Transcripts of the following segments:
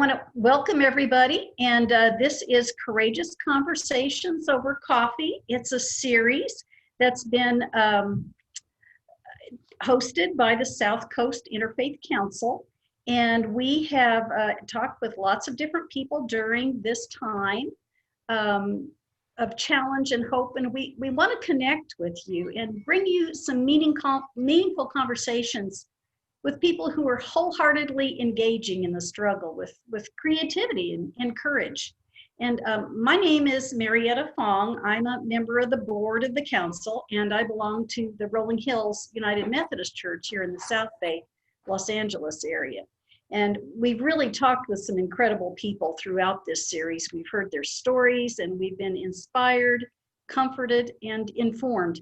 want to welcome everybody, and this is Courageous Conversations Over Coffee. It's a series that's been hosted by the South Coast Interfaith Council, and we have talked with lots of different people during this time of challenge and hope, and we want to connect with you and bring you some meaningful conversations with people who are wholeheartedly engaging in the struggle with creativity and courage. And my name is Marietta Fong. I'm a member of the board of the council, and I belong to the Rolling Hills United Methodist Church here in the South Bay, Los Angeles area. And we've really talked with some incredible people throughout this series. We've heard their stories, and we've been inspired, comforted, and informed.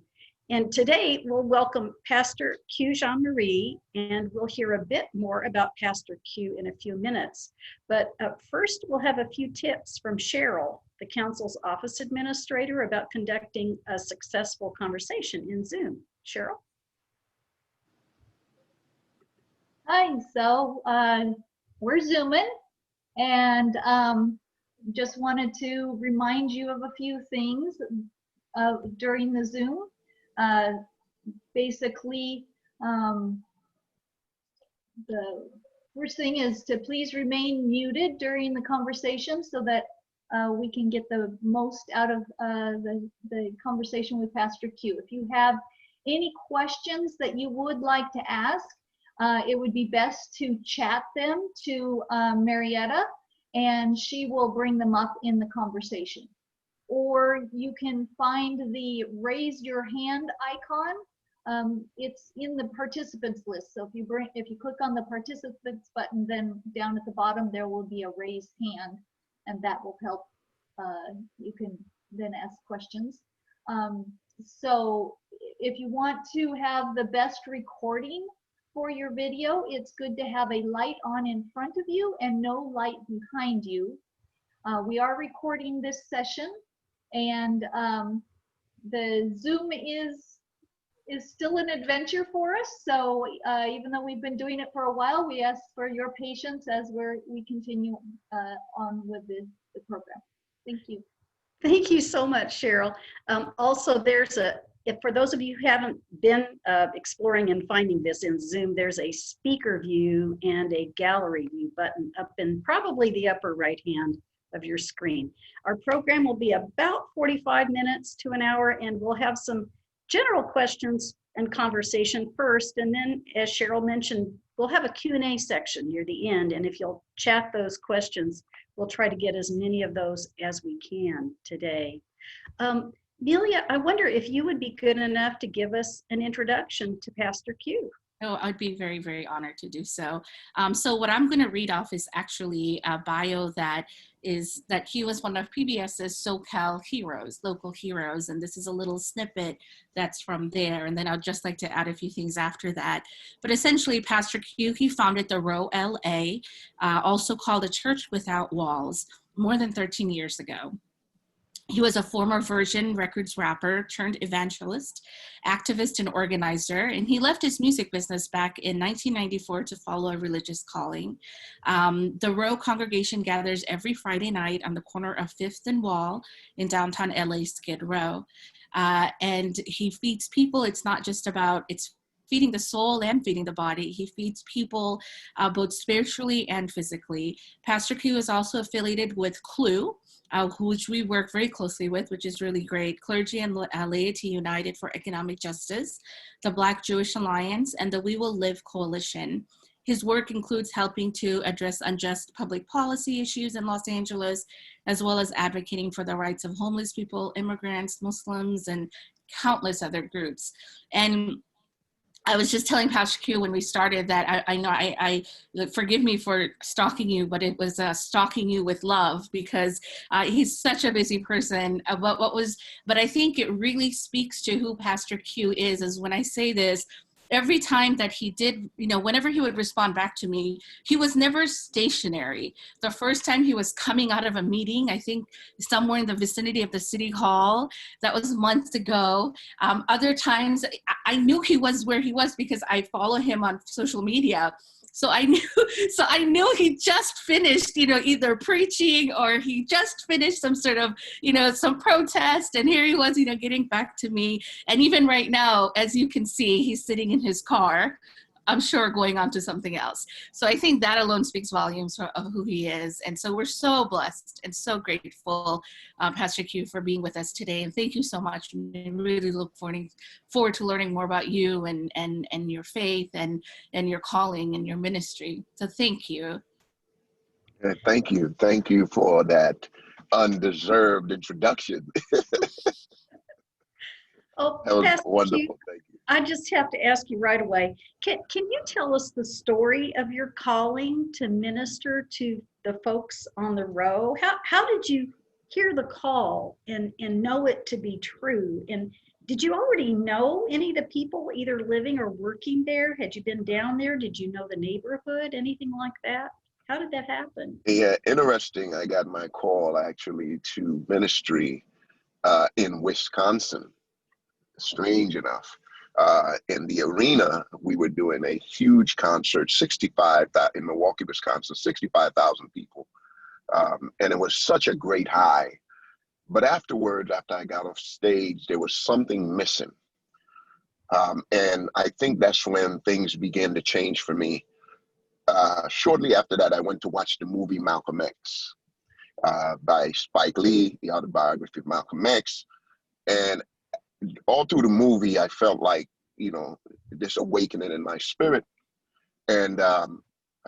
And today we'll welcome Pastor Q Jean-Marie, and we'll hear a bit more about Pastor Q in a few minutes. But first we'll have a few tips from Cheryl, the council's office administrator, about conducting a successful conversation in Zoom. Cheryl? Hi, so we're Zooming, and just wanted to remind you of a few things during the Zoom. Basically, the first thing is to please remain muted during the conversation so that we can get the most out of the conversation with Pastor Q. If you have any questions that you would like to ask, it would be best to chat them to Marietta, and she will bring them up in the conversation. Or you can find the raise your hand icon. It's in the participants list. So if you click on the participants button, then down at the bottom there will be a raised hand, and that will help. You can then ask questions. So if you want to have the best recording for your video, it's good to have a light on in front of you and no light behind you. We are recording this session, and the Zoom is still an adventure for us. So even though we've been doing it for a while, we ask for your patience as we continue on with the program. Thank you. Thank you so much, Cheryl. Also, for those of you who haven't been exploring and finding this in Zoom, there's a speaker view and a gallery view button up in probably the upper right hand of your screen. Our program will be about 45 minutes to an hour, and we'll have some general questions and conversation first, and then, as Cheryl mentioned, we'll have a Q&A section near the end, and if you'll chat those questions, we'll try to get as many of those as we can today. Melia, I wonder if you would be good enough to give us an introduction to Pastor Q. Oh, I'd be very, very honored to do so. So what I'm going to read off is actually a bio that he was one of PBS's SoCal heroes, local heroes, and this is a little snippet that's from there, and then I'd just like to add a few things after that. But essentially, Pastor Q, he founded the Row LA, also called a Church Without Walls, more than 13 years ago. He was a former Virgin Records rapper turned evangelist, activist, and organizer, and he left his music business back in 1994 to follow a religious calling. The Row congregation gathers every Friday night on the corner of 5th and Wall in downtown LA, Skid Row. And he feeds people. It's not just about, it's feeding the soul and feeding the body. He feeds people both spiritually and physically. Pastor Q is also affiliated with Clue, which we work very closely with, which is really great. Clergy and Laity United for Economic Justice, the Black Jewish Alliance, and the We Will Live Coalition. His work includes helping to address unjust public policy issues in Los Angeles, as well as advocating for the rights of homeless people, immigrants, Muslims, and countless other groups. And I was just telling Pastor Q when we started that I know forgive me for stalking you, but it was stalking you with love, because he's such a busy person. But I think it really speaks to who Pastor Q is when I say this. Every time that he did, whenever he would respond back to me, he was never stationary. The first time he was coming out of a meeting, I think somewhere in the vicinity of the city hall, that was months ago. Other times I knew he was where he was because I follow him on social media. So I knew, so I knew he just finished, either preaching or he just finished some sort of, some protest. And here he was, getting back to me. And even right now, as you can see, he's sitting in his car, I'm sure going on to something else. So I think that alone speaks volumes of who he is. And so we're so blessed and so grateful, Pastor Q, for being with us today. And thank you so much. I really look forward to learning more about you and your faith and your calling and your ministry. So thank you. Thank you. Thank you for that undeserved introduction. Oh, That was Pastor wonderful. Q, Thank you. I just have to ask you right away. Can you tell us the story of your calling to minister to the folks on the row? How did you hear the call and know it to be true? And did you already know any of the people either living or working there? Had you been down there? Did you know the neighborhood? Anything like that? How did that happen? Yeah, interesting. I got my call actually to ministry in Wisconsin. Strange enough. In the arena, we were doing a huge concert, 65,000 in Milwaukee, Wisconsin, 65,000 people. And it was such a great high. But afterwards, after I got off stage, there was something missing. And I think that's when things began to change for me. Shortly after that, I went to watch the movie Malcolm X by Spike Lee, the autobiography of Malcolm X. And all through the movie, I felt like, this awakening in my spirit. And I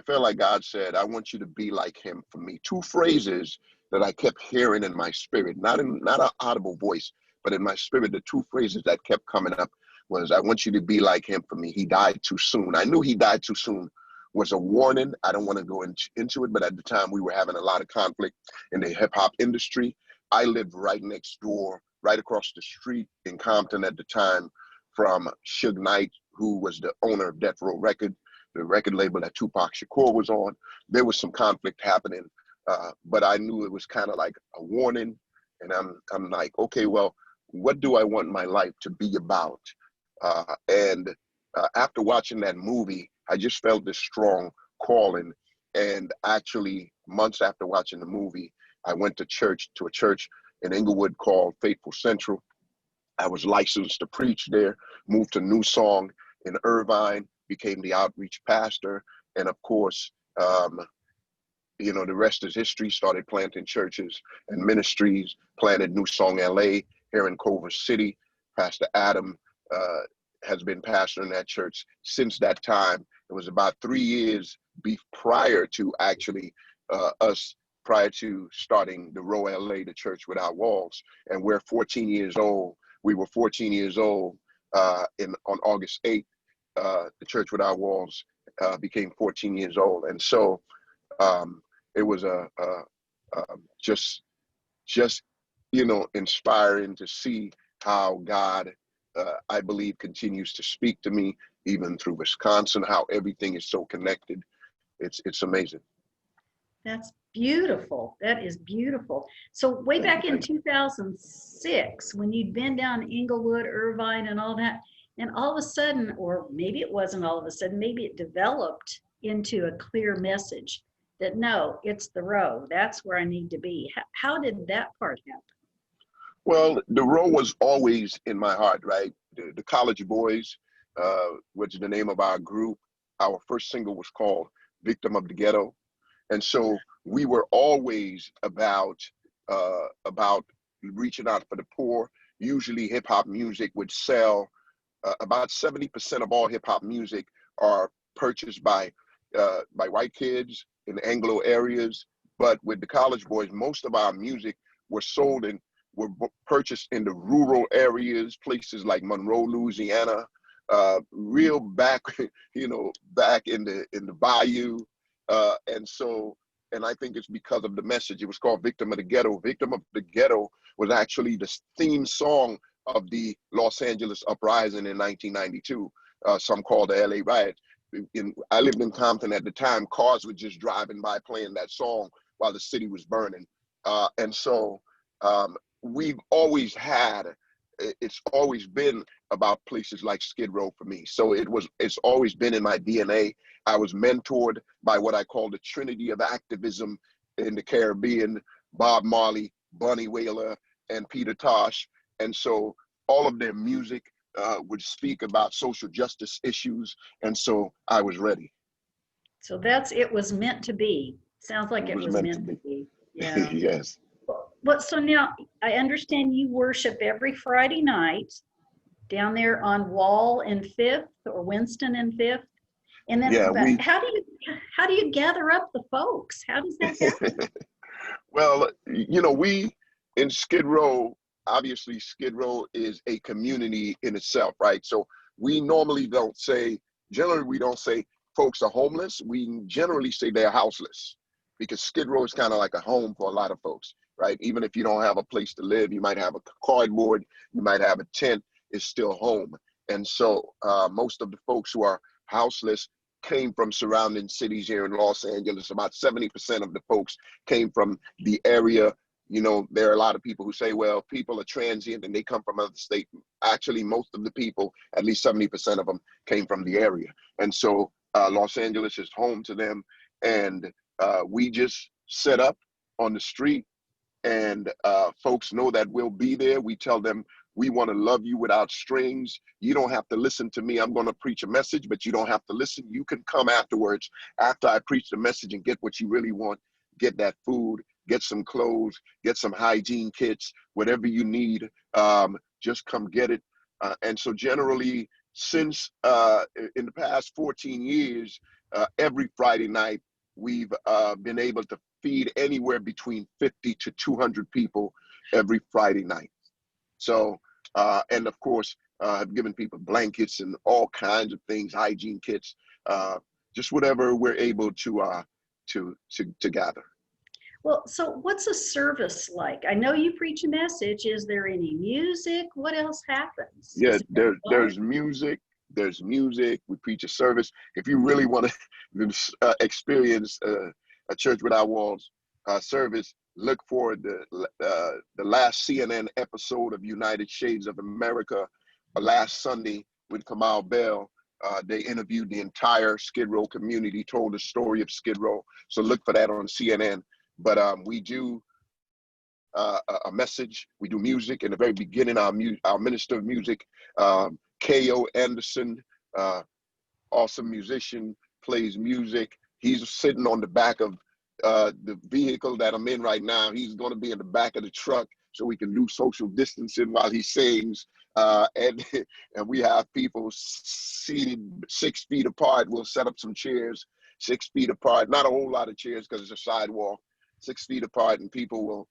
felt like God said, I want you to be like him for me. Two phrases that I kept hearing in my spirit, not an audible voice, but in my spirit, the two phrases that kept coming up was, I want you to be like him for me. He died too soon. I knew he died too soon was a warning. I don't want to go into it, but at the time we were having a lot of conflict in the hip hop industry. I lived right next door, right across the street in Compton at the time from Suge Knight, who was the owner of Death Row Record, the record label that Tupac Shakur was on. There was some conflict happening, but I knew it was kind of like a warning. And I'm like, okay, well, what do I want my life to be about? And after watching that movie, I just felt this strong calling. And actually, months after watching the movie, I went to a church in Inglewood called Faithful Central. I was licensed to preach there, moved to New Song in Irvine, became the outreach pastor. And of course, the rest is history. Started planting churches and ministries, planted New Song LA here in Culver City. Pastor Adam has been pastoring that church since that time. It was about 3 years prior to actually prior to starting the Row LA, the Church Without Walls. And we're 14 years old. We were 14 years old on August 8th. The Church Without Walls became 14 years old. And so it was just inspiring to see how God, I believe, continues to speak to me, even through Wisconsin, how everything is so connected. It's amazing. That's beautiful. That is beautiful. So way back in 2006, when you'd been down Inglewood, Irvine, and all that, and all of a sudden, or maybe it wasn't all of a sudden, maybe it developed into a clear message that no, it's the Row. That's where I need to be. How did that part happen? Well, the Row was always in my heart, right? The College Boys, which is the name of our group. Our first single was called Victim of the Ghetto. And so we were always about reaching out for the poor. Usually hip hop music would sell. About 70% of all hip hop music are purchased by white kids in Anglo areas. But with the College Boys, most of our music were purchased in the rural areas, places like Monroe, Louisiana, real back, back in the bayou. And I think it's because of the message. It was called Victim of the Ghetto. Victim of the Ghetto was actually the theme song of the Los Angeles uprising in 1992, some call the LA riot. I lived in Compton at the time. Cars were just driving by playing that song while the city was burning. And so we've always had it's always been about places like Skid Row for me. So it's always been in my DNA. I was mentored by what I call the Trinity of activism in the Caribbean: Bob Marley, Bunny Wailer, and Peter Tosh. And so all of their music would speak about social justice issues. And so I was ready. So it was meant to be. Sounds like it was meant to be. Yeah. Yes. But so now I understand you worship every Friday night down there on Wall and Fifth, or Winston and Fifth. And then, Yeah, but how do you gather up the folks? How does that happen? well, you know, we in Skid Row, obviously Skid Row is a community in itself, right? So we normally generally we don't say folks are homeless. We generally say they're houseless, because Skid Row is kind of like a home for a lot of folks, right? Even if you don't have a place to live, you might have a cardboard, you might have a tent, it's still home. And so most of the folks who are houseless came from surrounding cities here in Los Angeles. About 70% of the folks came from the area. You know, there are a lot of people who say, well, people are transient and they come from other states. Actually, most of the people, at least 70% of them, came from the area. And so Los Angeles is home to them. And we just set up on the street, and folks know that we'll be there. We tell them, we want to love you without strings. You don't have to listen to me. I'm going to preach a message, but you don't have to listen. You can come afterwards, after I preach the message, and get what you really want. Get that food, get some clothes, get some hygiene kits, whatever you need. Just come get it. And so generally, since in the past 14 years, every Friday night, we've been able to feed anywhere between 50 to 200 people every Friday night. So, and of course, I've given people blankets and all kinds of things, hygiene kits, just whatever we're able to gather. Well, so what's a service like? I know you preach a message. Is there any music? What else happens? Yeah, there's music. There's music. We preach a service. If you really want to experience a Church Without Walls service, look for the last CNN episode of United Shades of America last Sunday with Kamal Bell. They interviewed the entire Skid Row community, told the story of Skid Row. So look for that on CNN. But we do a message. We do music. In the very beginning, our minister of music, K.O. Anderson, awesome musician, plays music. He's sitting on the back of the vehicle that I'm in right now. He's going to be in the back of the truck so we can do social distancing while he sings. And we have people seated 6 feet apart. We'll set up some chairs 6 feet apart. Not a whole lot of chairs because it's a sidewalk. 6 feet apart, and people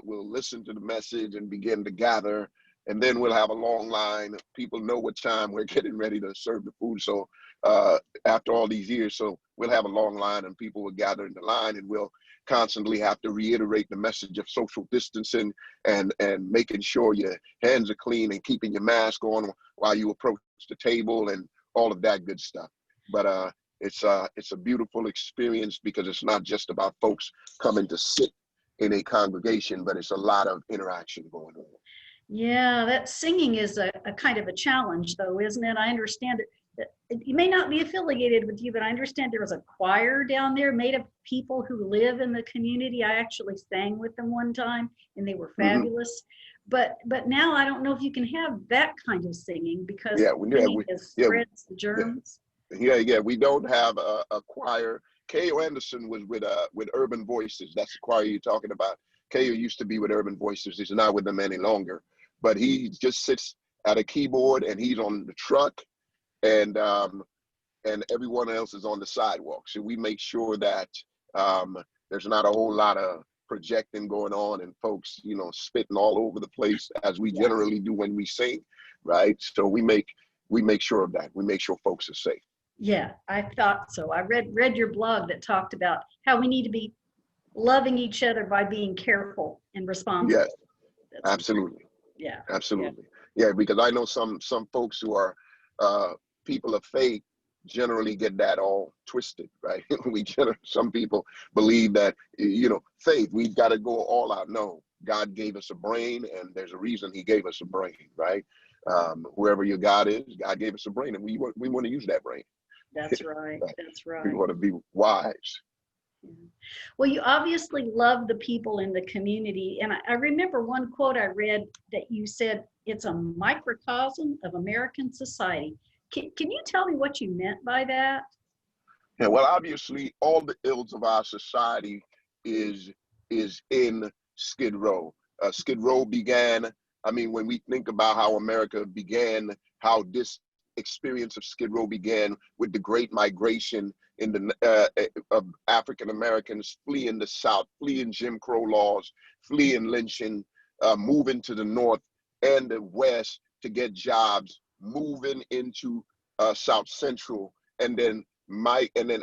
will listen to the message and begin to gather. And then we'll have a long line. People know what time we're getting ready to serve the food. So after all these years, so we'll have a long line, and people will gather in the line, and we'll constantly have to reiterate the message of social distancing and making sure your hands are clean and keeping your mask on while you approach the table and all of that good stuff. But it's a beautiful experience, because it's not just about folks coming to sit in a congregation, but it's a lot of interaction going on. Yeah, that singing is a kind of a challenge, though, isn't it? I understand it. It may not be affiliated with you, but I understand there was a choir down there made of people who live in the community. I actually sang with them one time, and they were fabulous. But now I don't know if you can have that kind of singing, because spreads the germs. Yeah, we don't have a choir. K.O. Anderson was with Urban Voices. That's the choir you're talking about. K.O. used to be with Urban Voices. He's not with them any longer. But he just sits at a keyboard, and he's on the truck, and everyone else is on the sidewalk. So we make sure that there's not a whole lot of projecting going on and folks, spitting all over the place, as we generally do when we sing, right? So we make sure of that. We make sure folks are safe. Yeah, I thought so. I read your blog that talked about how we need to be loving each other by being careful and responsible. Yes, absolutely. Yeah, absolutely. Yeah, because I know some folks who are people of faith, generally get that all twisted, right? Some people believe that, faith, we've got to go all out. No, God gave us a brain, and there's a reason he gave us a brain, right? Whoever your God is, God gave us a brain, and we want to use that brain. That's right. Right? That's right. We want to be wise. Yeah. Well, you obviously love the people in the community. And I remember one quote I read that you said, it's a microcosm of American society. Can you tell me what you meant by that? Yeah, well, obviously, all the ills of our society is in Skid Row. Skid Row began, when we think about how America began, how this experience of Skid Row began with the Great Migration of African Americans fleeing the South, fleeing Jim Crow laws, fleeing lynching, moving to the North and the West to get jobs, moving into South Central, and then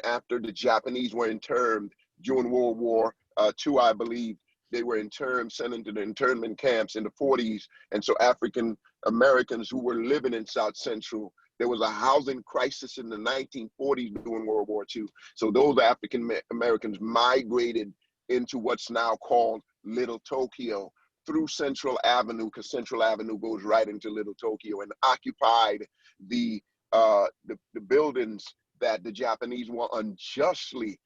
after the Japanese were interned during World War II, I believe, they were interned, sent into the internment camps in the 40s. And so African Americans who were living in South Central, there was a housing crisis in the 1940s during World War II. So those African Americans migrated into what's now called Little Tokyo through Central Avenue, because Central Avenue goes right into Little Tokyo, and occupied the buildings that the Japanese were unjustly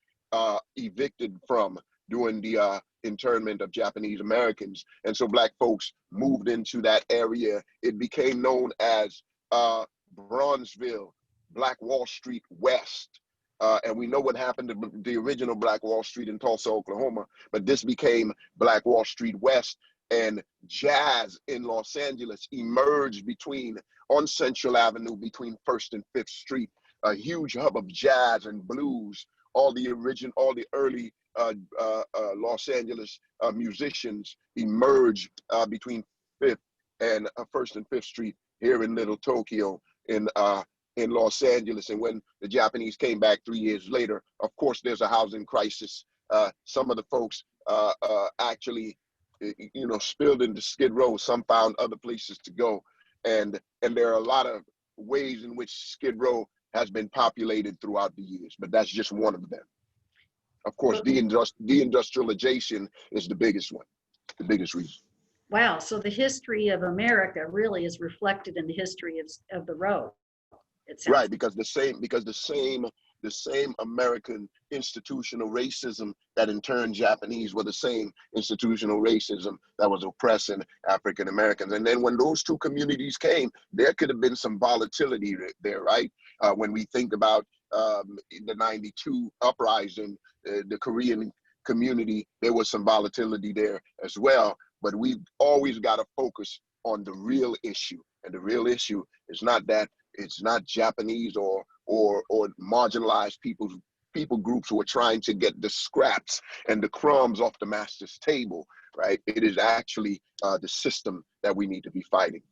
evicted from during the internment of Japanese Americans. And so Black folks moved into that area. It became known as Bronzeville, Black Wall Street West. And we know what happened to the original Black Wall Street in Tulsa, Oklahoma, but this became Black Wall Street West. And jazz in Los Angeles emerged on Central Avenue between 1st and 5th Street, a huge hub of jazz and blues. All the early Los Angeles musicians emerged between 1st and 5th Street here in Little Tokyo in Los Angeles. And when the Japanese came back 3 years later, of course, there's a housing crisis. Some of the folks actually, spilled into Skid Row. Some found other places to go, and there are a lot of ways in which Skid Row has been populated throughout the years, but that's just one of them. Of course, deindustrialization is the biggest one, the biggest reason. Wow, so the history of America really is reflected in the history of the road. It sounds right, because the same American institutional racism that in turn Japanese were the same institutional racism that was oppressing African Americans. And then when those two communities came, there could have been some volatility there, right? When we think about the 92 uprising, the Korean community, there was some volatility there as well. But we've always got to focus on the real issue. And the real issue is not that it's not Japanese or marginalized people groups who are trying to get the scraps and the crumbs off the master's table, right? It is actually the system that we need to be fighting.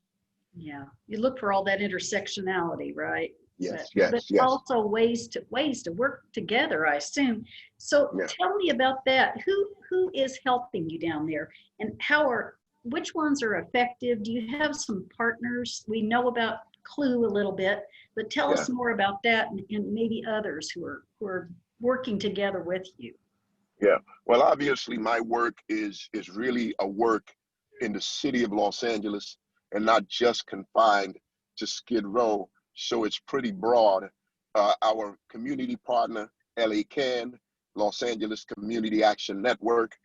Yeah, you look for all that intersectionality, right? Yes, but also ways to work together, I assume. So tell me about that. Who is helping you down there, and which ones are effective? Do you have some partners? We know about Clue a little bit, but tell us more about that and maybe others who are working together with you. Yeah, well, obviously my work is really a work in the city of Los Angeles and not just confined to Skid Row. So it's pretty broad. Our community partner, LA CAN, Los Angeles Community Action Network,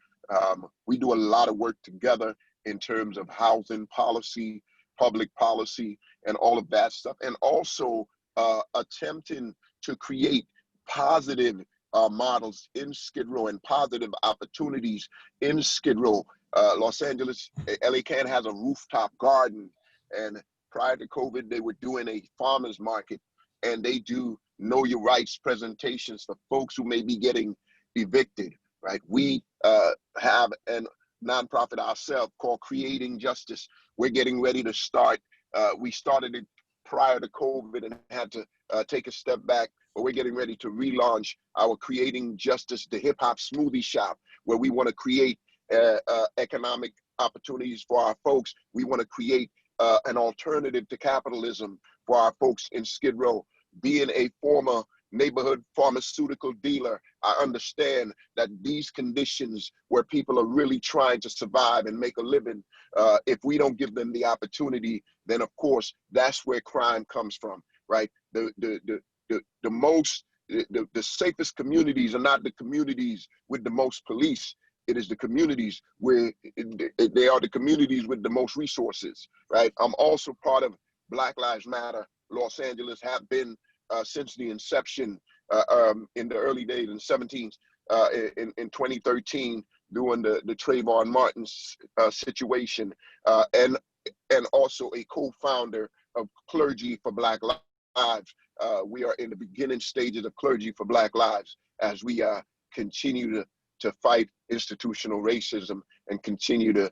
we do a lot of work together in terms of housing policy, public policy, and all of that stuff. And also attempting to create positive models in Skid Row and positive opportunities in Skid Row. Los Angeles, LA CAN has a rooftop garden, and prior to COVID, they were doing a farmer's market, and they do know your rights presentations for folks who may be getting evicted, right? We have a nonprofit ourselves called Creating Justice. We're getting ready to start. We started it prior to COVID and had to take a step back, but we're getting ready to relaunch our Creating Justice, the hip hop smoothie shop, where we want to create economic opportunities for our folks. We want to create an alternative to capitalism for our folks in Skid Row. being a former neighborhood pharmaceutical dealer, I understand that these conditions where people are really trying to survive and make a living, if we don't give them the opportunity, then of course that's where crime comes from, right? The safest communities are not the communities with the most police. It is the communities where they are the communities with the most resources, right? I'm also part of Black Lives Matter Los Angeles, have been since the inception in the early days in 2013 during the Trayvon Martin situation, and also a co-founder of Clergy for Black Lives. We are in the beginning stages of Clergy for Black Lives as we continue to fight institutional racism and continue to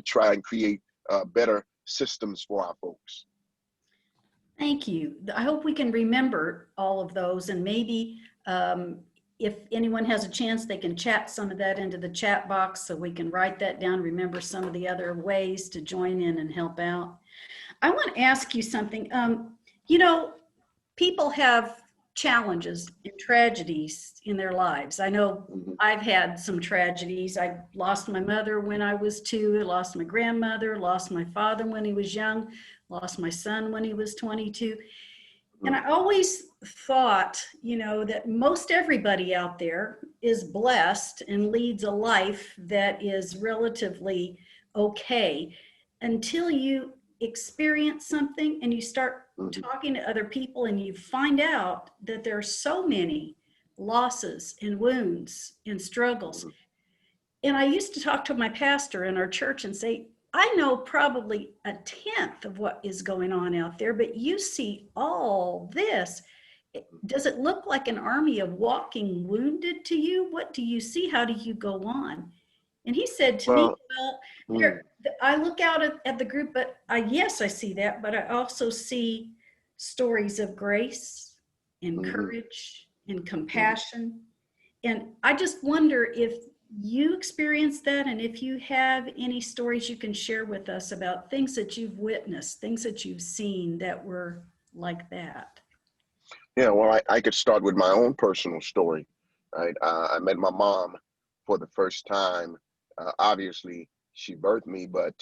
try and create better systems for our folks. Thank you. I hope we can remember all of those, and maybe if anyone has a chance, they can chat some of that into the chat box so we can write that down, remember some of the other ways to join in and help out. I want to ask you something. You know, people have challenges and tragedies in their lives. I know I've had some tragedies. I lost my mother when I was 2, I lost my grandmother, lost my father when he was young, lost my son when he was 22. And I always thought, you know, that most everybody out there is blessed and leads a life that is relatively okay until you experience something and you start talking to other people and you find out that there are so many losses and wounds and struggles. And I used to talk to my pastor in our church and say, I know probably 1/10 of what is going on out there, but you see all this. Does it look like an army of walking wounded to you? What do you see? How do you go on? And he said to me, well, I look out at the group, but yes, I see that, but I also see stories of grace and courage and compassion. And I just wonder if you experienced that, and if you have any stories you can share with us about things that you've witnessed, things that you've seen that were like that. Yeah, well, I could start with my own personal story, right? I met my mom for the first time. Obviously, she birthed me, but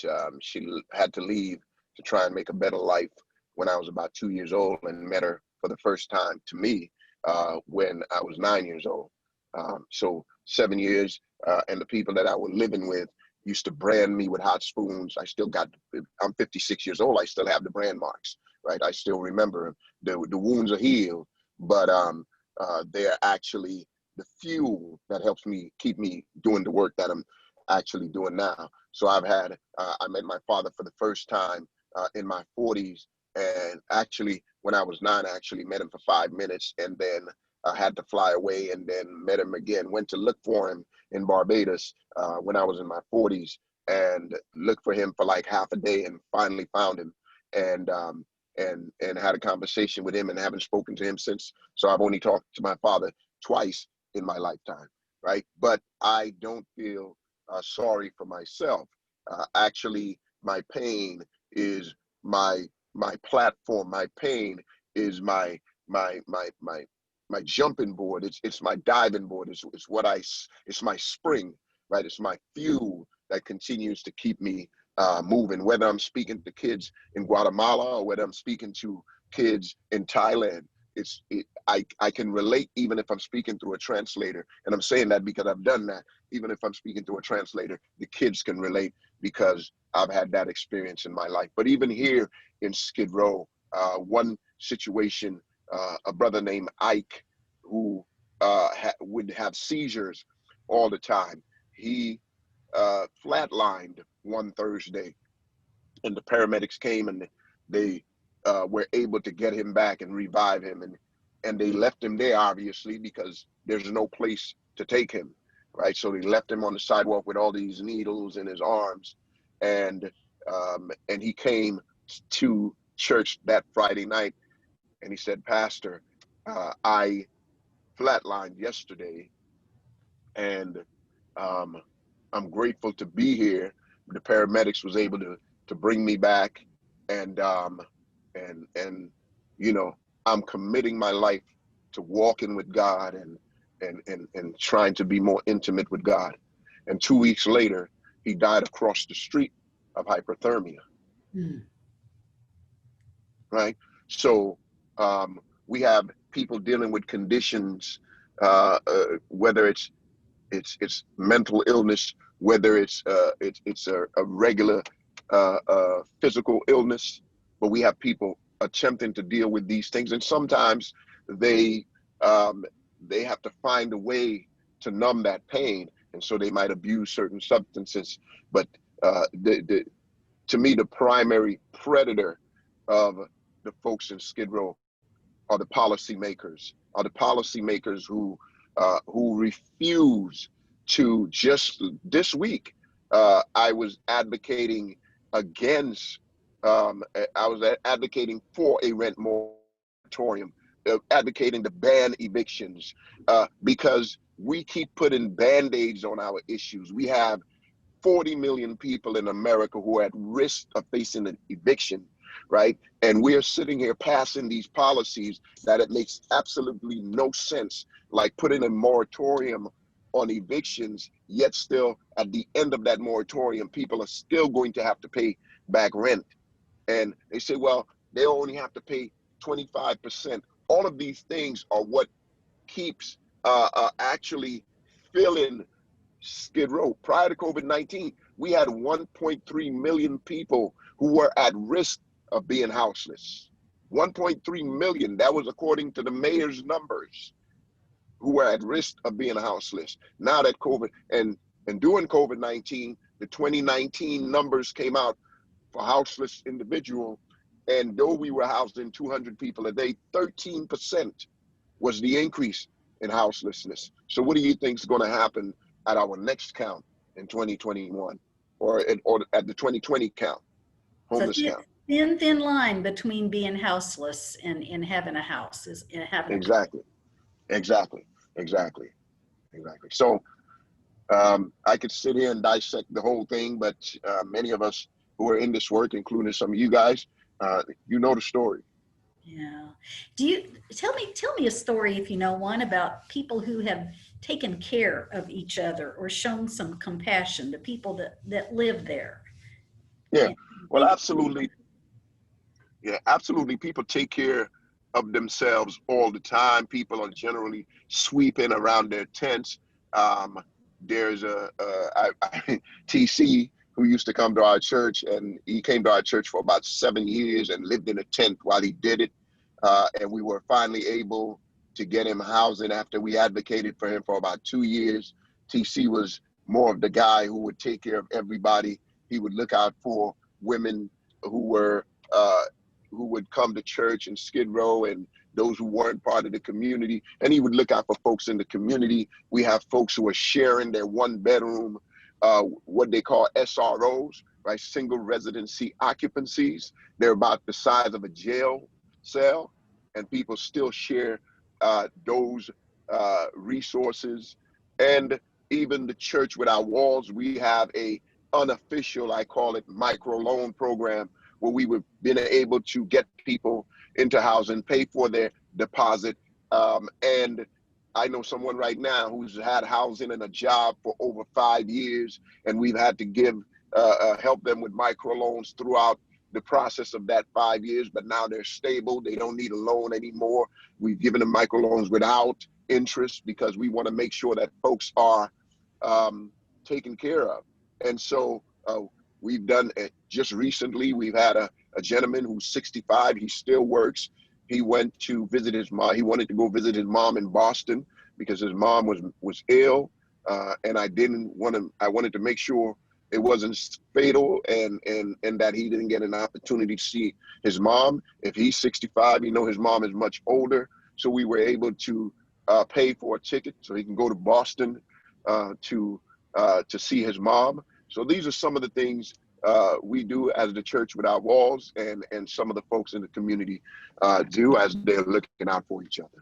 she had to leave to try and make a better life when I was about 2 years old, and met her for the first time to me when I was 9 years old. So 7 years, and the people that I was living with used to brand me with hot spoons. I'm 56 years old. I still have the brand marks, right? I still remember the wounds are healed, but they're actually the fuel that helps me keep me doing the work that I'm actually doing now. So I met my father for the first time in my 40s, and actually when I was 9, I actually met him for 5 minutes, and then I had to fly away, and then met him again, went to look for him in Barbados when I was in my 40s, and looked for him for like half a day, and finally found him, and had a conversation with him, and haven't spoken to him since. So I've only talked to my father twice in my lifetime, right? But I don't feel sorry for myself. Actually, my pain is my platform. My pain is my jumping board. It's my diving board. It's my spring, right? It's my fuel that continues to keep me moving, whether I'm speaking to kids in Guatemala or whether I'm speaking to kids in Thailand. I can relate even if I'm speaking through a translator. And I'm saying that because I've done that. Even if I'm speaking through a translator, the kids can relate because I've had that experience in my life. But even here in Skid Row, one situation, a brother named Ike, who would have seizures all the time, he flatlined one Thursday, and the paramedics came, and they were able to get him back and revive him, and they left him there, obviously, because there's no place to take him, right? So they left him on the sidewalk with all these needles in his arms, and he came to church that Friday night, and he said, Pastor, I flatlined yesterday, and I'm grateful to be here. The paramedics was able to bring me back, and you know, I'm committing my life to walking with God and trying to be more intimate with God. And 2 weeks later, he died across the street of hyperthermia. Right? So we have people dealing with conditions, whether it's mental illness, whether it's a regular physical illness, but we have people attempting to deal with these things, and sometimes they they have to find a way to numb that pain, and so they might abuse certain substances. But to me, the primary predator of the folks in Skid Row are the policymakers, who refuse to just this week. I was advocating against. I was advocating for a rent moratorium, advocating to ban evictions, because we keep putting band-aids on our issues. We have 40 million people in America who are at risk of facing an eviction, right? And we're sitting here passing these policies that it makes absolutely no sense, like putting a moratorium on evictions, yet still at the end of that moratorium, people are still going to have to pay back rent. And they say, well, they only have to pay 25%. All of these things are what keeps actually filling Skid Row. Prior to COVID-19, we had 1.3 million people who were at risk of being houseless. 1.3 million, that was according to the mayor's numbers, who were at risk of being houseless. Now that COVID, and during COVID-19, the 2019 numbers came out for houseless individual, and though we were housing 200 people a day, 13% was the increase in houselessness. So what do you think is going to happen at our next count in 2021, or at the 2020 count, homeless count? Thin line between being houseless and having a house is having Exactly. So I could sit here and dissect the whole thing, but many of us who are in this work, including some of you guys, you know the story. Yeah. Do you tell me a story, if you know one, about people who have taken care of each other or shown some compassion, the people that live there? Yeah. And Well, absolutely. Yeah, absolutely. People take care of themselves all the time. People are generally sweeping around their tents. There's TC who used to come to our church, and he came to our church for about 7 years and lived in a tent while he did it. And we were finally able to get him housing after we advocated for him for about 2 years. TC was more of the guy who would take care of everybody. He would look out for women who would come to church in Skid Row and those who weren't part of the community. And he would look out for folks in the community. We have folks who are sharing their one bedroom, what they call SROs, right? Single residency occupancies. They're about the size of a jail cell, and people still share those resources. And even the church without walls, we have a unofficial, I call it, micro loan program, where we were been able to get people into housing, pay for their deposit. And I know someone right now who's had housing and a job for over 5 years, and we've had to give help them with microloans throughout the process of that 5 years. But now they're stable; they don't need a loan anymore. We've given them microloans without interest because we want to make sure that folks are taken care of. And so we've done it just recently. We've had a gentleman who's 65. He still works. He went to visit his mom. He wanted to go visit his mom in Boston because his mom was ill, and I wanted to make sure it wasn't fatal, and that he didn't get an opportunity to see his mom. If he's 65, his mom is much older. So we were able to pay for a ticket so he can go to Boston to see his mom. So these are some of the things we do as the Church Without Walls, and some of the folks in the community do as they're looking out for each other.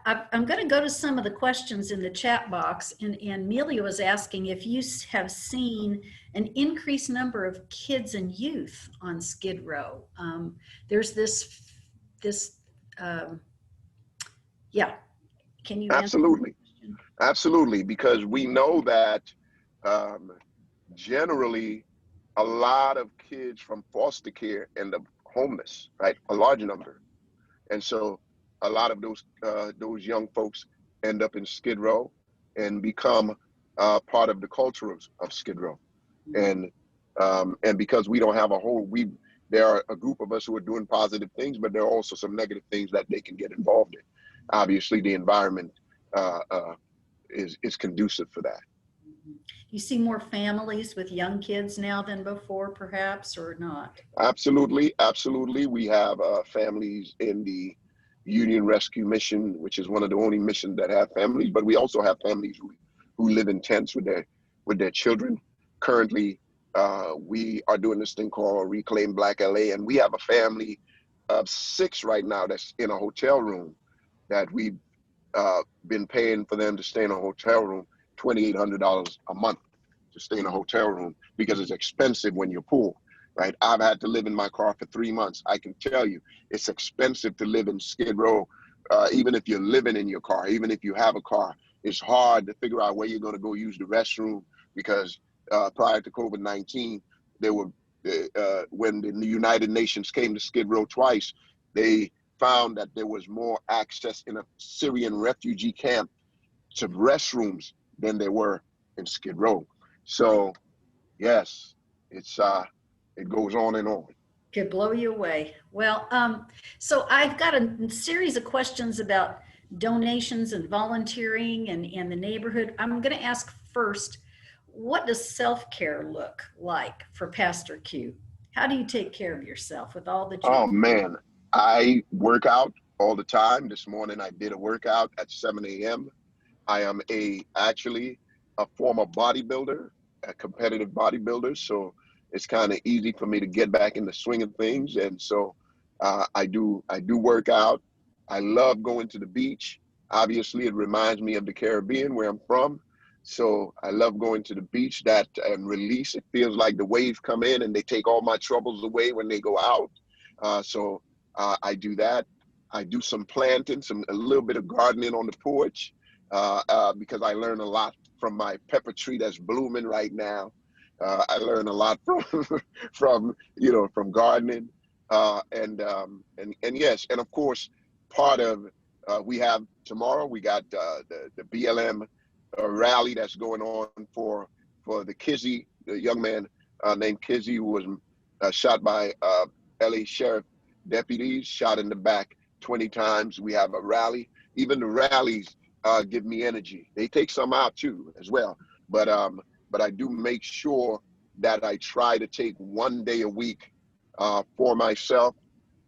I'm going to go to some of the questions in the chat box, and Amelia was asking if you have seen an increased number of kids and youth on Skid Row. There's this Um, yeah, can you answer that Absolutely. question? Absolutely. Because we know that um, generally a lot of kids from foster care end up homeless, right? A large number. And so a lot of those young folks end up in Skid Row and become part of the culture of Skid Row. And because we don't have a whole, we there are a group of us who are doing positive things, but there are also some negative things that they can get involved in. Obviously, the environment uh, uh, is conducive for that. You see more families with young kids now than before, perhaps, or not? Absolutely, absolutely. We have families in the Union Rescue Mission, which is one of the only missions that have families. But we also have families who live in tents with their children. Currently, we are doing this thing called Reclaim Black LA, and we have a family of 6 right now that's in a hotel room that we've been paying for them to stay in a hotel room $2,800 a month to stay in a hotel room because it's expensive when you're poor, right? I've had to live in my car for 3 months. I can tell you it's expensive to live in Skid Row. Even if you're living in your car, even if you have a car, it's hard to figure out where you're going to go use the restroom because prior to COVID-19, there were when the United Nations came to Skid Row twice, they found that there was more access in a Syrian refugee camp to restrooms than there were in Skid Row. So yes, it goes on and on. Could blow you away. Well, so I've got a series of questions about donations and volunteering and the neighborhood. I'm going to ask first, what does self-care look like for Pastor Q? How do you take care of yourself with all that you Oh do? man, I work out all the time. This morning I did a workout at 7 a.m. I am actually a former bodybuilder, a competitive bodybuilder, so it's kind of easy for me to get back in the swing of things. And so I do work out. I love going to the beach. Obviously, it reminds me of the Caribbean where I'm from. So I love going to the beach that and release. It feels like the waves come in and they take all my troubles away when they go out. So I do that. I do some planting, a little bit of gardening on the porch because I learn a lot from my pepper tree that's blooming right now. I learn a lot from from gardening, and yes, and of course, part of we have tomorrow we got the BLM rally that's going on for the Kizzy, the young man named Kizzy who was shot by LA sheriff deputies, shot in the back 20 times. We have a rally. Even the rallies give me energy. They take some out too as well. But I do make sure that I try to take one day a week for myself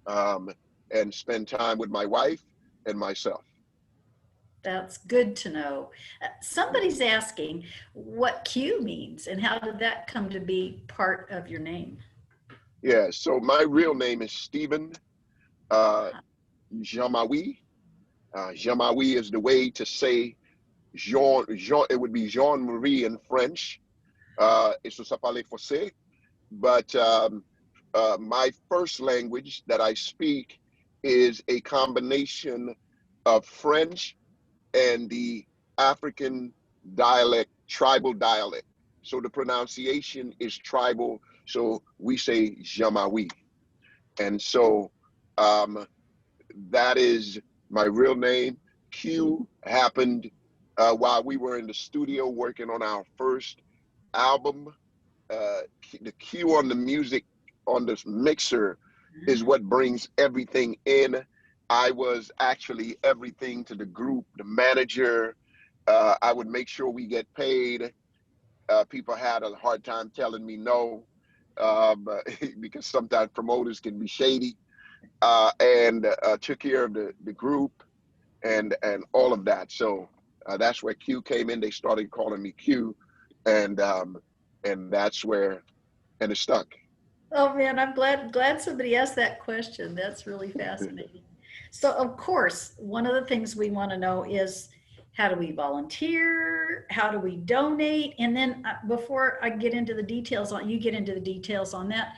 um, and spend time with my wife and myself. That's good to know. Somebody's asking what Q means and how did that come to be part of your name? Yeah. So my real name is Stephen uh, Jean-Marie. Jean-Marie is the way to say Jean. It would be Jean-Marie in French. Et ça parle français. But my first language that I speak is a combination of French and the African dialect, tribal dialect. So the pronunciation is tribal. So we say Jamawi. And so um, that is my real name. Q happened while we were in the studio working on our first album. The cue on the music on this mixer is what brings everything in. I was actually everything to the group, the manager. I would make sure we get paid. People had a hard time telling me no because sometimes promoters can be shady. And took care of the group and all of that. So that's where Q came in. They started calling me Q, and that's where and it stuck. Oh man, I'm glad somebody asked that question. That's really fascinating. So of course, one of the things we want to know is how do we volunteer? How do we donate? And then before I get into the details on you get into the details on that,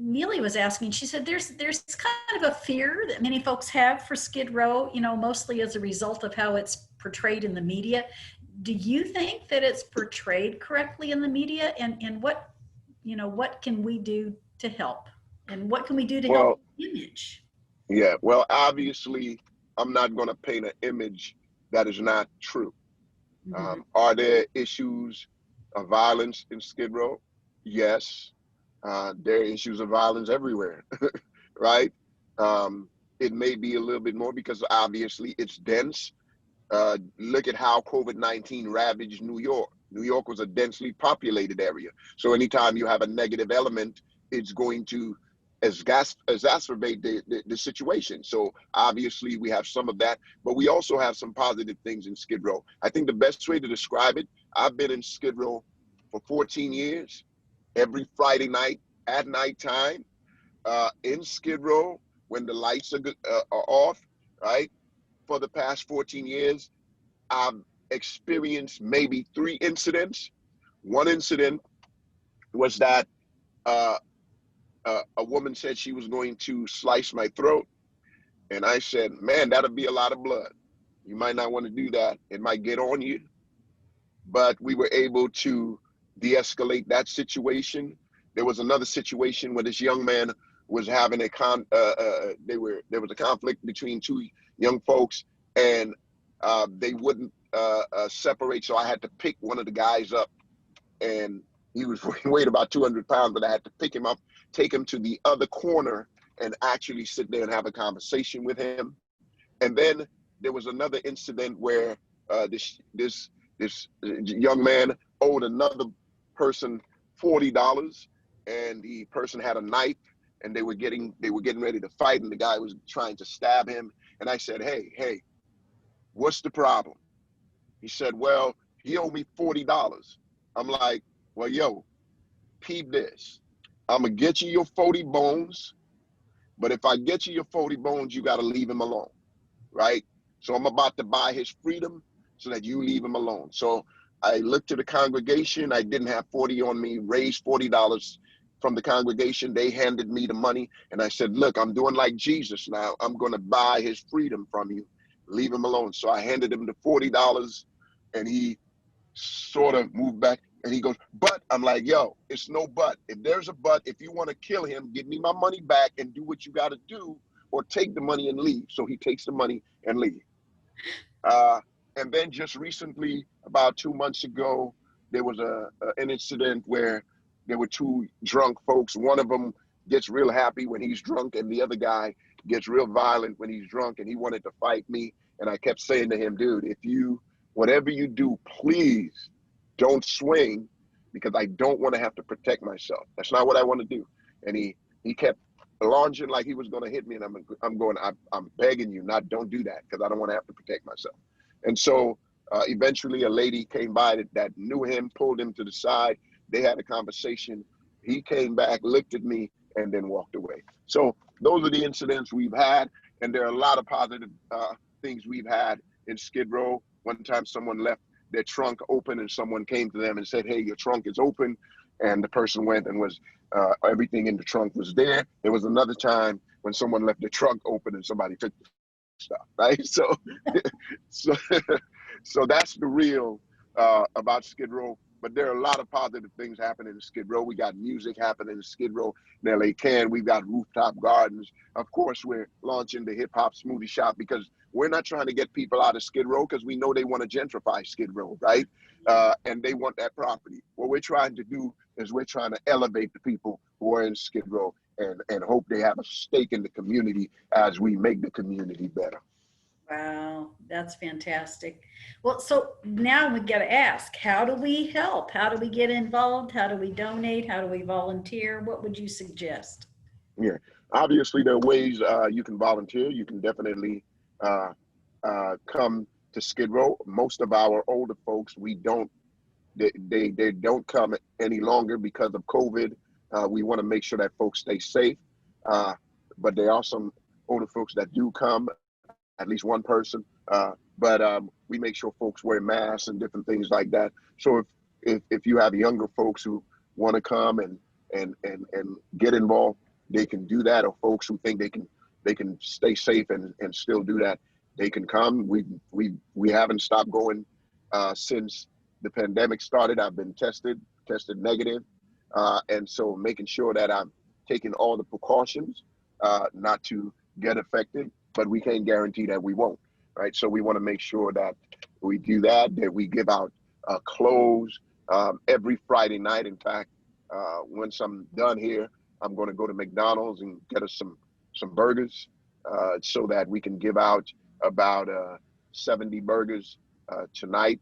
Neely was asking, she said there's kind of a fear that many folks have for Skid Row, you know, mostly as a result of how it's portrayed in the media. Do you think that it's portrayed correctly in the media, and what, you know, what can we do to help, and what can we do to help Well, the image? yeah, well, obviously, I'm not going to paint an image that is not true. Mhm. Are there issues of violence in Skid Row? Yes. There are issues of violence everywhere, right? Um, it may be a little bit more because obviously it's dense. Look at how COVID-19 ravaged New York. New York was a densely populated area. So anytime you have a negative element, it's going to exacerbate the situation. So obviously we have some of that, but we also have some positive things in Skid Row. I think the best way to describe it, I've been in Skid Row for 14 years, every Friday night at nighttime, in Skid Row when the lights are off, right? For the past 14 years, I've experienced maybe 3 incidents. One incident was that uh, a woman said she was going to slice my throat. And I said, man, that'll be a lot of blood. You might not want to do that. It might get on you. But we were able to de-escalate that situation. There was another situation where this young man was having there was a conflict between 2 young folks, and they wouldn't separate. So I had to pick one of the guys up, and he was weighed about 200 pounds, but I had to pick him up, take him to the other corner, and actually sit there and have a conversation with him. And then there was another incident where this young man owed another person $40, and the person had a knife, and they were getting ready to fight, and the guy was trying to stab him. And I said, hey, what's the problem? He said, well, he owed me $40. I'm like, well, yo, peep this. I'm gonna get you your 40 bones, but if I get you your 40 bones, you gotta leave him alone, right? So I'm about to buy his freedom so that you leave him alone. So I looked to the congregation. I didn't have 40 on me, raised $40 from the congregation. They handed me the money, and I said, look, I'm doing like Jesus now. I'm going to buy his freedom from you. Leave him alone. So I handed him the $40, and he sort of moved back, and he goes, but I'm like, yo, it's no but. If there's a but, if you want to kill him, give me my money back and do what you got to do, or take the money and leave. So he takes the money and leave. And then just recently, about 2 months ago, there was an incident where there were 2 drunk folks. One of them gets real happy when he's drunk, and the other guy gets real violent when he's drunk, and he wanted to fight me. And I kept saying to him, dude, whatever you do, please don't swing, because I don't want to have to protect myself. That's not what I want to do. And he kept lunging like he was going to hit me, and I'm begging you, don't do that, because I don't want to have to protect myself. And so eventually a lady came by that knew him, pulled him to the side. They had a conversation. He came back, looked at me, and then walked away. So those are the incidents we've had, and there are a lot of positive things we've had in Skid Row. One time someone left their trunk open, and someone came to them and said, hey, your trunk is open. And the person went and everything in the trunk was there. There was another time when someone left the trunk open and somebody took the stuff, right? So, so, so that's the real about Skid Row. But there are a lot of positive things happening in Skid Row. We got music happening in Skid Row in LA Can. We've got rooftop gardens. Of course, we're launching the hip hop smoothie shop, because we're not trying to get people out of Skid Row, because we know they want to gentrify Skid Row, right? And they want that property. What we're trying to do is we're trying to elevate the people who are in Skid Row, and hope they have a stake in the community as we make the community better. Wow, that's fantastic. Well, so now we've got to ask, how do we help? How do we get involved? How do we donate? How do we volunteer? What would you suggest? Yeah, obviously there are ways you can volunteer. You can definitely come to Skid Row. Most of our older folks, they don't come any longer because of COVID. We want to make sure that folks stay safe. But there are some older folks that do come, at least one person. But we make sure folks wear masks and different things like that. So if you have younger folks who want to come and get involved, they can do that, or folks who think they can stay safe and still do that, they can come. We haven't stopped going since the pandemic started. I've been tested negative, and so making sure that I'm taking all the precautions not to get affected, but we can't guarantee that we won't, right? So we want to make sure that we do that we give out clothes every Friday night. In fact, once I'm done here, I'm going to go to McDonald's and get us some burgers so that we can give out about 70 burgers tonight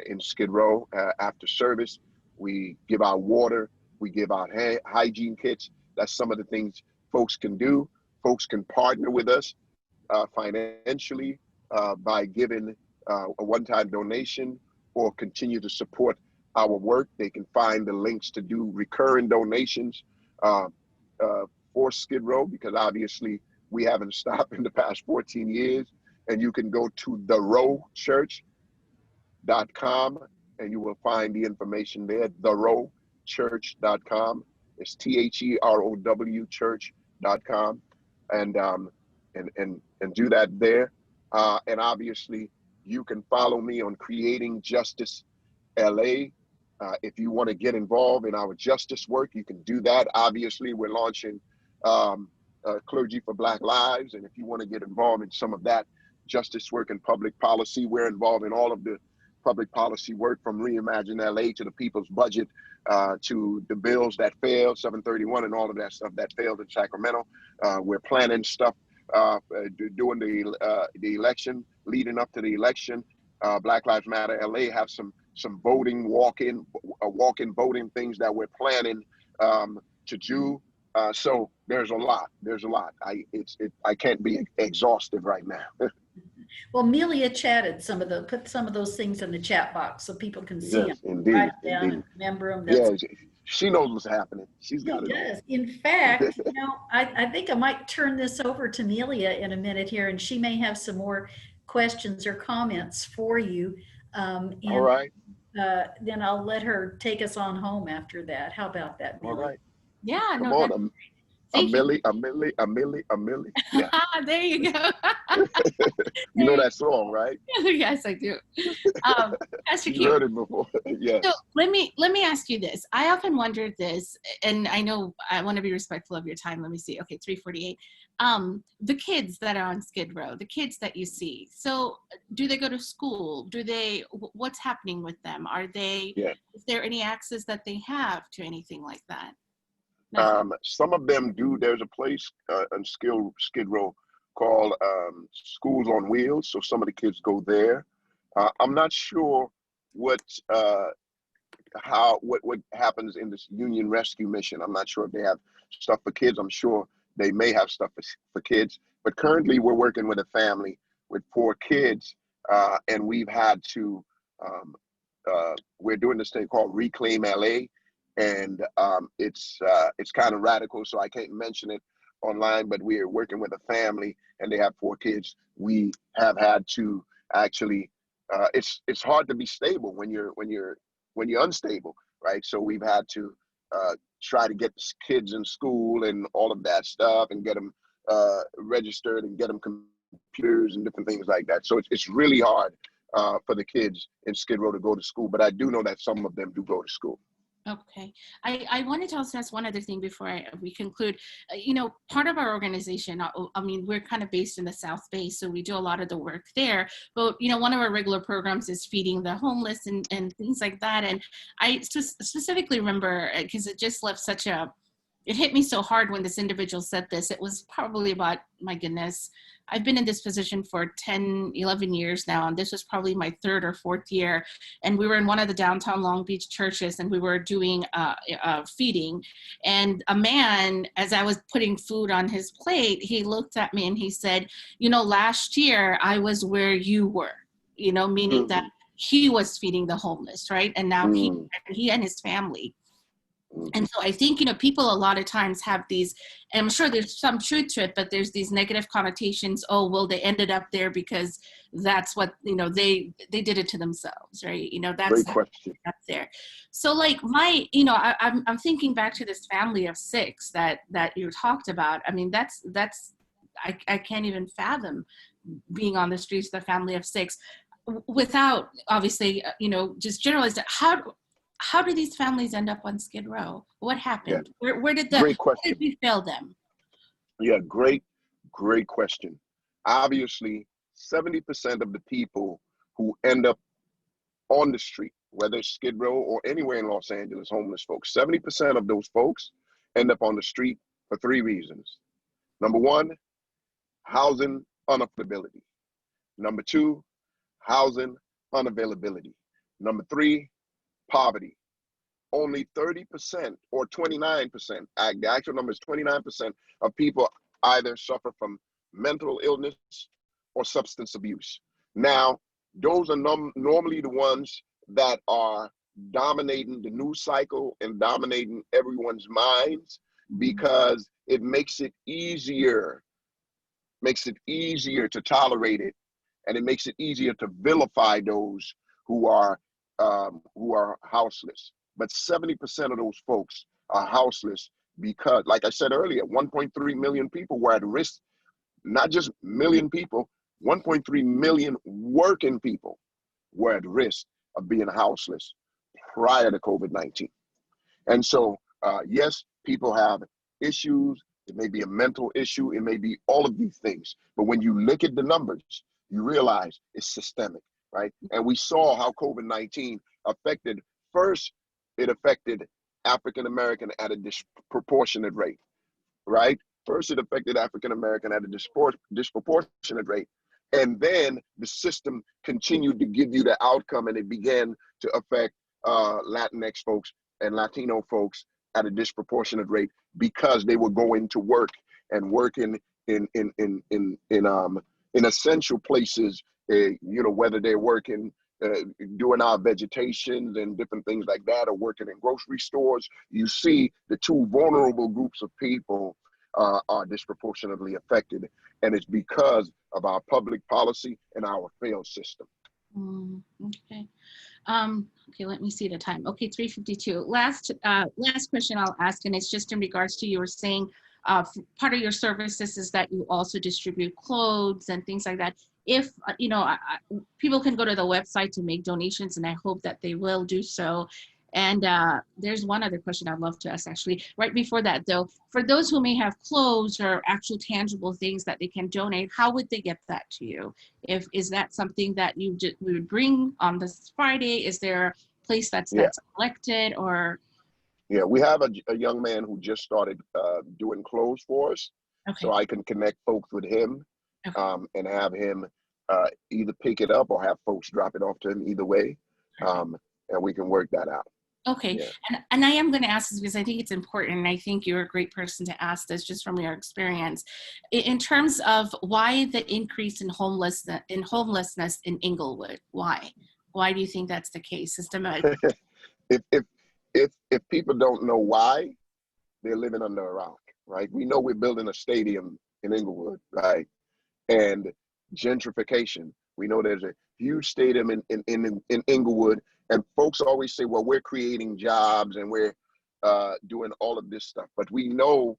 in Skid Row after service. We give out water. We give out hygiene kits. That's some of the things folks can do. Folks can partner with us financially by giving a one-time donation or continue to support our work. They can find the links to do recurring donations for Skid Row, because obviously we haven't stopped in the past 14 years. And you can go to therowchurch.com and you will find the information there, therowchurch.com. It's THEROW church.com, and do that there. And obviously you can follow me on Creating Justice LA. If you want to get involved in our justice work, you can do that. Obviously, we're launching Clergy for Black Lives. And if you want to get involved in some of that justice work and public policy, we're involved in all of the public policy work, from Reimagine LA to the People's Budget to the bills that failed, 731 and all of that stuff that failed in Sacramento. We're planning stuff during the election, leading up to the election. Black Lives Matter LA have some voting walk-in voting things that we're planning to do. So there's a lot. I can't be exhaustive right now. Well, Melia put some of those things in the chat box so people can see Yes, them. indeed, Write them down indeed. and remember them. Yeah, she knows what's happening. She's She got it all. does. In fact, I think I might turn this over to Melia in a minute here, and she may have some more questions or comments for you. All right. Then I'll let her take us on home after that. How about that, All Melia? right. Yeah, Come no, that's on, thank you. Amelie. Yeah. There you go. You know that song, right? Yes, I do. Pastor You Q, heard it before. Yes. so let me ask you this. I often wondered this, and I know I want to be respectful of your time. Let me see. Okay, 3:48. The kids that are on Skid Row, the kids that you see. So, do they go to school? What's happening with them? Yeah. Is there any access that they have to anything like that? Some of them do. There's a place on Skid Row called Schools on Wheels. So some of the kids go there. I'm not sure what happens in this Union Rescue Mission. I'm not sure if they have stuff for kids. I'm sure they may have stuff for kids. But currently we're working with a family with 4 kids, and we've had to, we're doing this thing called Reclaim LA. And it's kind of radical, so I can't mention it online, but we are working with a family and they have 4 kids. We have had to actually, it's hard to be stable when you're unstable, right? So we've had to try to get kids in school and all of that stuff and get them registered and get them computers and different things like that. So it's really hard for the kids in Skid Row to go to school, but I do know that some of them do go to school. Okay. I wanted to also ask one other thing before we conclude. Part of our organization, I mean, we're kind of based in the South Bay, so we do a lot of the work there. But, one of our regular programs is feeding the homeless and things like that. And I specifically remember, because it just left it hit me so hard when this individual said this. It was probably about, my goodness, I've been in this position for 10, 11 years now, and this was probably my 3rd or 4th year. And we were in one of the downtown Long Beach churches, and we were doing feeding. And a man, as I was putting food on his plate, he looked at me and he said, last year I was where you were, meaning that he was feeding the homeless, right? And now he and his family. Mhm. And so I think, you know, people a lot of times have these, and I'm sure there's some truth to it, but there's these negative connotations. Oh, well, they ended up there because that's what, you know, they did it to themselves, right? You know, that's Great how question. they got there. So like you know, I'm thinking back to this family of 6 that you talked about. I mean, I can't even fathom being on the streets with a family of 6 without obviously, you know, just generalized. How do these families end up on Skid Row? What Yeah, happened? Where did great where did question. we fail them? Yeah, great question. Obviously, 70% of the people who end up on the street, whether it's Skid Row or anywhere in Los Angeles, homeless folks, 70% of those folks end up on the street for 3 reasons. Number one, housing unaffordability. Number two, housing unavailability. Number three, poverty. Only 30% or 29%, the actual number is 29% of people either suffer from mental illness or substance abuse. Now, those are normally the ones that are dominating the news cycle and dominating everyone's minds because it makes it easier to tolerate it, and it makes it easier to vilify those who are houseless. But 70% of those folks are houseless because, like I said earlier, 1.3 million people were at risk. Not just million people, 1.3 million working people were at risk of being houseless prior to COVID-19. And so, yes, people have issues. It may be a mental issue. It may be all of these things. But when you look at the numbers, you realize it's systemic, right? And we saw how COVID-19 affected, first, it affected African American at a disproportionate rate, right? First, it affected African American at a disproportionate rate. And then the system continued to give you the outcome, and it began to affect Latinx folks and Latino folks at a disproportionate rate because they were going to work and working in essential places. You know, whether they're working doing our vegetations and different things like that, or working in grocery stores. You see the two vulnerable groups of people are disproportionately affected, and it's because of our public policy and our failed system. Okay. Okay, let me see the time. Okay, 3:52. Last question I'll ask, and it's just in regards to you were saying part of your services is that you also distribute clothes and things like that. If you know, people can go to the website to make donations, and I hope that they will do so. And there's one other question I'd love to ask actually. Right before that though, for those who may have clothes or actual tangible things that they can donate, how would they get that to you? Is that something that we would bring on this Friday? Is there a place that's collected, or? Yeah, we have a young man who just started doing clothes for us. Okay. So I can connect folks with him, Okay. and have him either pick it up or have folks drop it off to him, either way. And we can work that out. Okay, Yeah. and I am going to ask this because I think it's important, and I think you're a great person to ask this just from your experience. In terms of why the increase in homelessness in Inglewood, why? Why do you think that's the case? Systematic. if people don't know why, they're living under a rock, right? We know we're building a stadium in Inglewood, right? And gentrification. We know there's a huge stadium in Inglewood, and folks always say, well, we're creating jobs and we're doing all of this stuff. But we know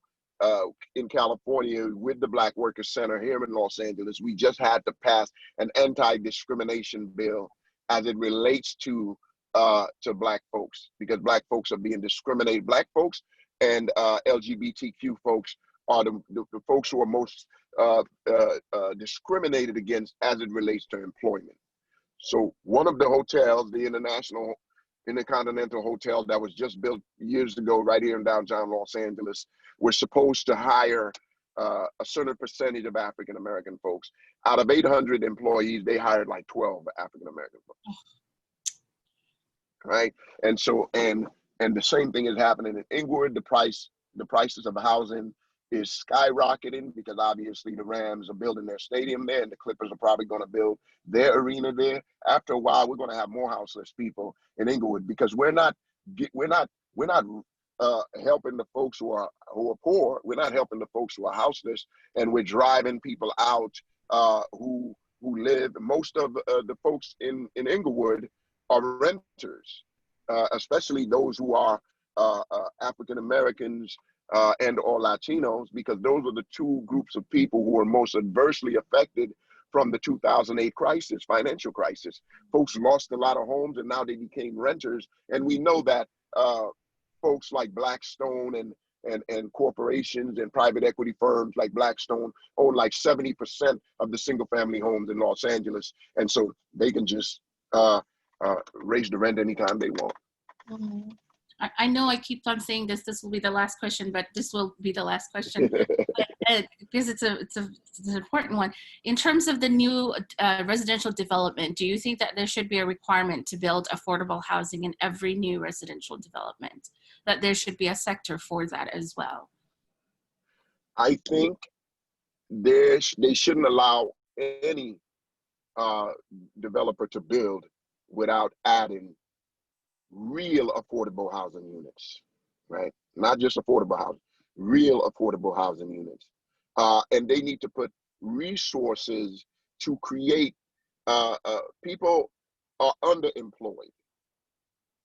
in California, with the Black Workers Center here in Los Angeles, we just had to pass an anti-discrimination bill as it relates to Black folks, because Black folks are being discriminated. Black folks and LGBTQ folks are the folks who are most discriminated against as it relates to employment. So one of the hotels, the Intercontinental Hotel that was just built years ago right here in downtown Los Angeles, was supposed to hire a certain percentage of African American folks. Out of 800 employees, they hired like 12 African American folks. Right? And so, and the same thing is happening in Inglewood. The prices of housing is skyrocketing because obviously the Rams are building their stadium there, and the Clippers are probably going to build their arena there. After a while, we're going to have more houseless people in Inglewood because we're not helping the folks who are poor. We're not helping the folks who are houseless, and we're driving people out who live. Most of the folks in Inglewood are renters, especially those who are African Americans and or Latinos, because those are the two groups of people who are most adversely affected from the 2008 crisis, financial crisis. Folks lost a lot of homes and now they became renters. And we know that folks like Blackstone and corporations and private equity firms like Blackstone own like 70% of the single family homes in Los Angeles. And so they can just raise the rent anytime they want. Mhm. I know I keep on saying this will be the last question, but this will be the last question because it's an important one. In terms of the new residential development, do you think that there should be a requirement to build affordable housing in every new residential development? That there should be a sector for that as well? I think they shouldn't allow any developer to build without adding real affordable housing units, right? Not just affordable housing, real affordable housing units. And they need to put resources to create, people are underemployed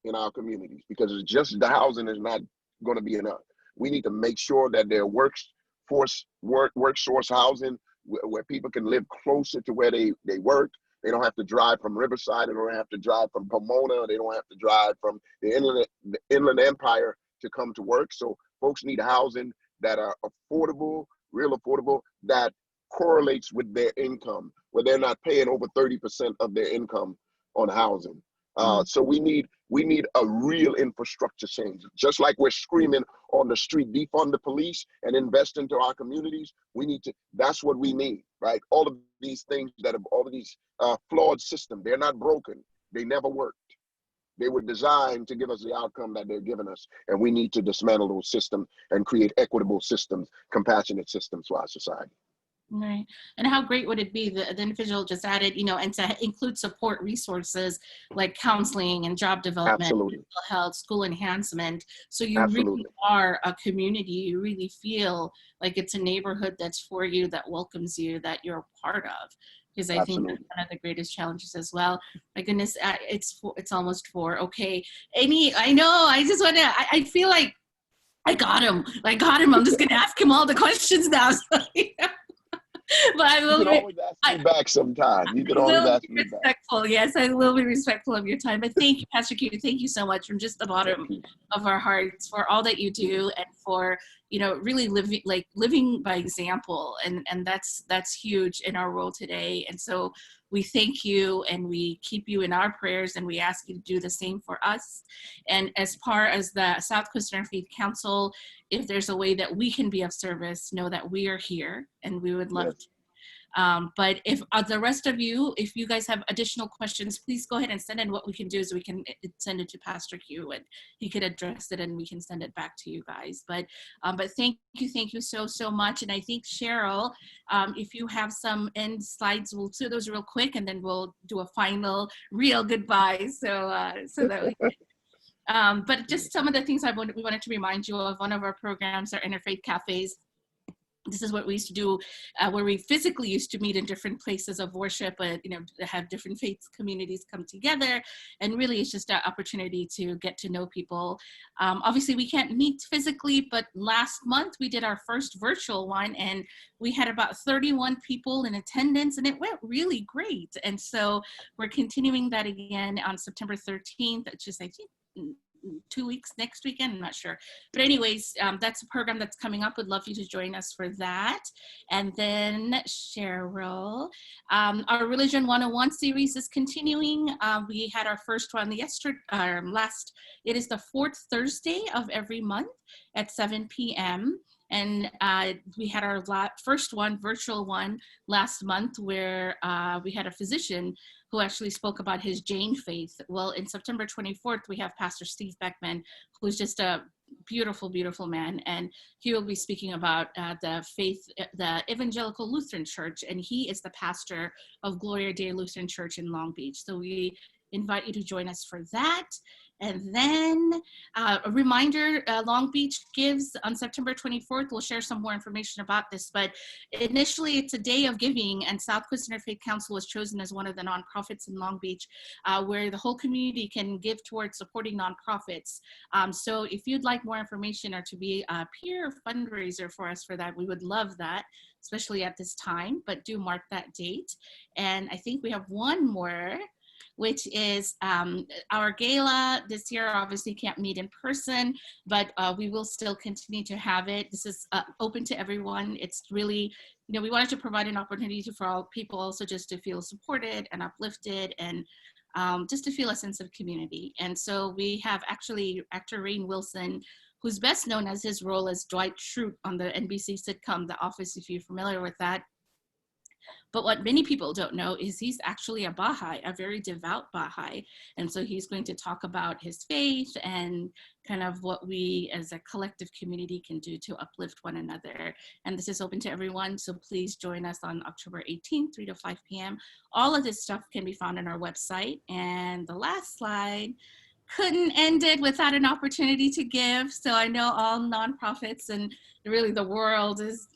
in our communities because it's just the housing is not going to be enough. We need to make sure that there worksource housing where people can live closer to where they work. They don't have to drive from Riverside. They don't have to drive from Pomona. They don't have to drive from the Inland Empire to come to work. So folks need housing that are affordable, real affordable, that correlates with their income, where they're not paying over 30% of their income on housing. So we need a real infrastructure change. Just like we're screaming on the street, defund the police and invest into our communities. That's what we need, right? All of these things all of these flawed systems, they're not broken. They never worked. They were designed to give us the outcome that they're giving us. And we need to dismantle those systems and create equitable systems, compassionate systems for our society. Right. And how great would it be, the individual just added, and to include support resources like counseling and job development, Absolutely. mental health, school enhancement. So you Absolutely. really are a community. You really feel like it's a neighborhood that's for you, that welcomes you, that you're a part of. Because I think that's one of the greatest challenges as well. My goodness, it's almost 4. Okay. I know, I just want to, I feel like I got him. I'm just going to ask him all the questions now. So, but I will you can always ask me back sometime. You can always ask me back. Respectful, yes, I will be respectful of your time. But thank you, Pastor Q. Thank you so much from just the bottom of our hearts for all that you do and for really living by example, and that's huge in our world today. And so we thank you and we keep you in our prayers, and we ask you to do the same for us. And as far as the South Coast Interfaith Council, if there's a way that we can be of service, know that we are here and we would love to. But if the rest of you, if you guys have additional questions, please go ahead and send in. What we can do is we can send it to Pastor Q and he could address it and we can send it back to you guys. But thank you so much. And I think Cheryl, if you have some end slides, we'll do those real quick and then we'll do a final real goodbye. So that we can. But just some of the things we wanted to remind you of. One of our programs are Interfaith Cafes. This is what we used to do, where we physically used to meet in different places of worship, but have different faith communities come together, and really it's just an opportunity to get to know people. Obviously, we can't meet physically, but last month we did our first virtual one, and we had about 31 people in attendance, and it went really great. And so we're continuing that again on September 13th, which is, I think, 2 weeks next weekend, I'm not sure. But anyways, that's a program that's coming up. Would love you to join us for that. And then Cheryl, our Religion 101 series is continuing. We had our first one it is the 4th Thursday of every month at 7 p.m. And we had our first one, virtual one, last month, where we had a physician who actually spoke about his Jain faith. Well, in September 24th, we have Pastor Stephe Beckman, who's just a beautiful, beautiful man. And he will be speaking about the Evangelical Lutheran Church. And he is the pastor of Gloria Dei Lutheran Church in Long Beach. So we invite you to join us for that. And then a reminder, Long Beach Gives on September 24th. We'll share some more information about this, but initially it's a day of giving, and South Coast Interfaith Council was chosen as one of the nonprofits in Long Beach where the whole community can give towards supporting nonprofits. So if you'd like more information or to be a peer fundraiser for us for that, we would love that, especially at this time, but do mark that date. And I think we have one more, which is our gala. This year obviously can't meet in person, but we will still continue to have it. This is open to everyone. It's really, we wanted to provide an opportunity for all people also just to feel supported and uplifted, and just to feel a sense of community. And so we have actually actor Rainn Wilson, who's best known as his role as Dwight Schrute on the NBC sitcom The Office, if you're familiar with that. But what many people don't know is he's actually a Baha'i, a very devout Baha'i. And so he's going to talk about his faith and kind of what we as a collective community can do to uplift one another. And this is open to everyone, so please join us on October 18th, 3 to 5 p.m. All of this stuff can be found on our website. And the last slide, couldn't end it without an opportunity to give. So I know all nonprofits and really the world is,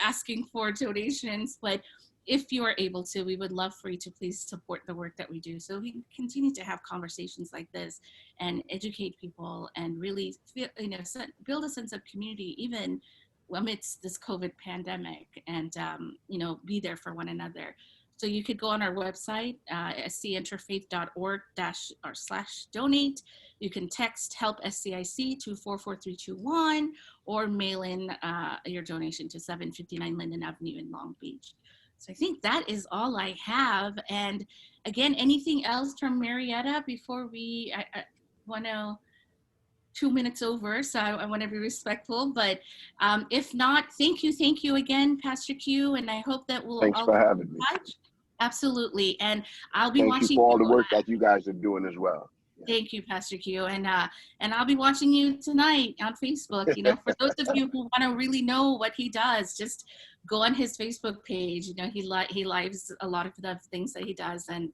asking for donations, but if you are able to, we would love for you to please support the work that we do, so we can continue to have conversations like this and educate people and really feel, build a sense of community even amidst this COVID pandemic, and be there for one another. So you could go on our website, scinterfaith.org/donate. You can text help SCIC to 44321, or mail in your donation to 759 Linden Avenue in Long Beach. So I think that is all I have. And again, anything else from Marietta before I want to, 2 minutes over, so I want to be respectful, but if not, thank you again, Pastor Q, and I hope that we'll Thanks all for having me. Absolutely, and I'll be Thank watching you for all the work that you guys are doing as well. Thank you, Pastor Q, and I'll be watching you tonight on Facebook. For those of you who want to really know what he does, just go on his Facebook page. He lives a lot of the things that he does, and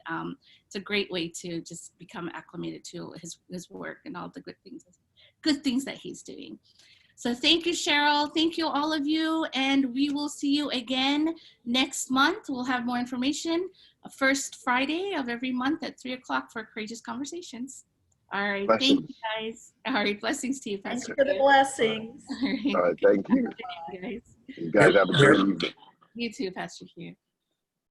it's a great way to just become acclimated to his work and all the good things that he's doing. So thank you, Cheryl. Thank you, all of you. And we will see you again next month. We'll have more information. First Friday of every month at 3 o'clock for Courageous Conversations. All right. Blessings. Thank you, guys. All right. Blessings to you, Thanks Pastor. for the blessings. All right. All right, thank you. Guys. You guys have a great evening. You too, Pastor Hugh.